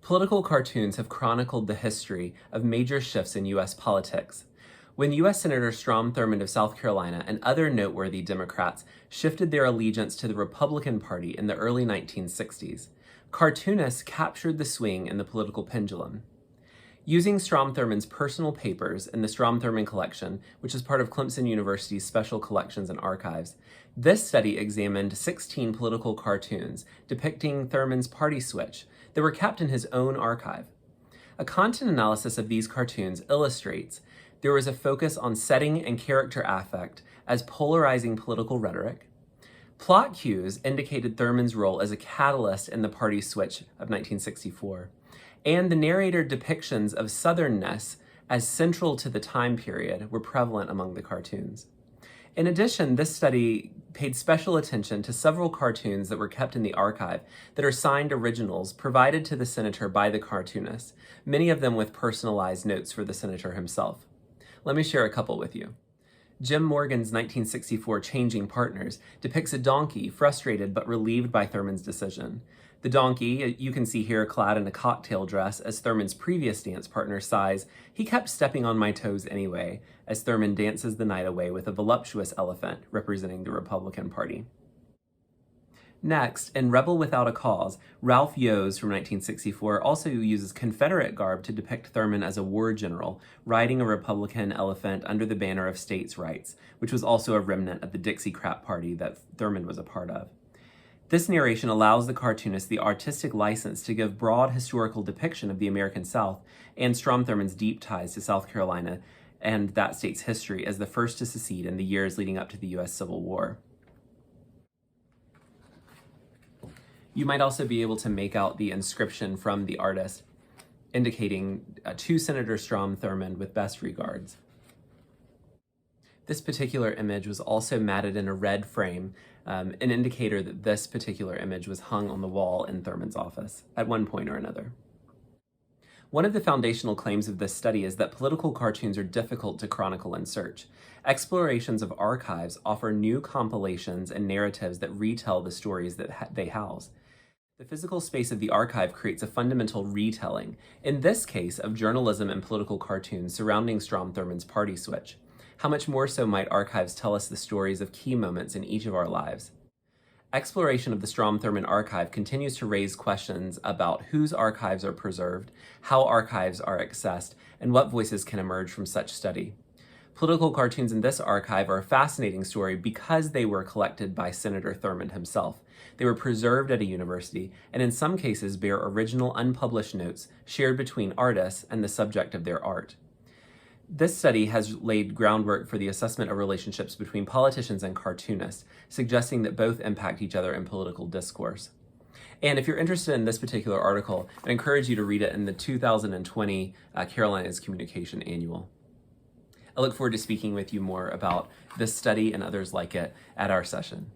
Political cartoons have chronicled the history of major shifts in U.S. politics. When U.S. Senator Strom Thurmond of South Carolina and other noteworthy Democrats shifted their allegiance to the Republican Party in the early 1960s, cartoonists captured the swing in the political pendulum. Using Strom Thurmond's personal papers in the Strom Thurmond Collection, which is part of Clemson University's Special Collections and Archives, this study examined 16 political cartoons depicting Thurmond's party switch that were kept in his own archive. A content analysis of these cartoons illustrates there was a focus on setting and character affect as polarizing political rhetoric. Plot cues indicated Thurmond's role as a catalyst in the party switch of 1964. And the narrator depictions of Southernness as central to the time period were prevalent among the cartoons. In addition, this study paid special attention to several cartoons that were kept in the archive that are signed originals provided to the senator by the cartoonist, many of them with personalized notes for the senator himself. Let me share a couple with you. Jim Morgan's 1964 Changing Partners depicts a donkey frustrated but relieved by Thurmond's decision. The donkey, you can see here clad in a cocktail dress as Thurmond's previous dance partner sighs, "He kept stepping on my toes anyway," as Thurmond dances the night away with a voluptuous elephant representing the Republican Party. Next, in Rebel Without a Cause, Ralph Yoes from 1964 also uses Confederate garb to depict Thurmond as a war general, riding a Republican elephant under the banner of states' rights, which was also a remnant of the Dixiecrat Party that Thurmond was a part of. This narration allows the cartoonist the artistic license to give broad historical depiction of the American South and Strom Thurmond's deep ties to South Carolina and that state's history as the first to secede in the years leading up to the U.S. Civil War. You might also be able to make out the inscription from the artist indicating to Senator Strom Thurmond with best regards. This particular image was also matted in a red frame, an indicator that this particular image was hung on the wall in Thurmond's office at one point or another. One of the foundational claims of this study is that political cartoons are difficult to chronicle and search. Explorations of archives offer new compilations and narratives that retell the stories that they house. The physical space of the archive creates a fundamental retelling, in this case of journalism and political cartoons surrounding Strom Thurmond's party switch. How much more so might archives tell us the stories of key moments in each of our lives? Exploration of the Strom Thurmond archive continues to raise questions about whose archives are preserved, how archives are accessed, and what voices can emerge from such study. Political cartoons in this archive are a fascinating story because they were collected by Senator Thurmond himself. They were preserved at a university, and in some cases bear original unpublished notes shared between artists and the subject of their art. This study has laid groundwork for the assessment of relationships between politicians and cartoonists, suggesting that both impact each other in political discourse. And if you're interested in this particular article, I encourage you to read it in the 2020 Carolina's Communication Annual. I look forward to speaking with you more about this study and others like it at our session.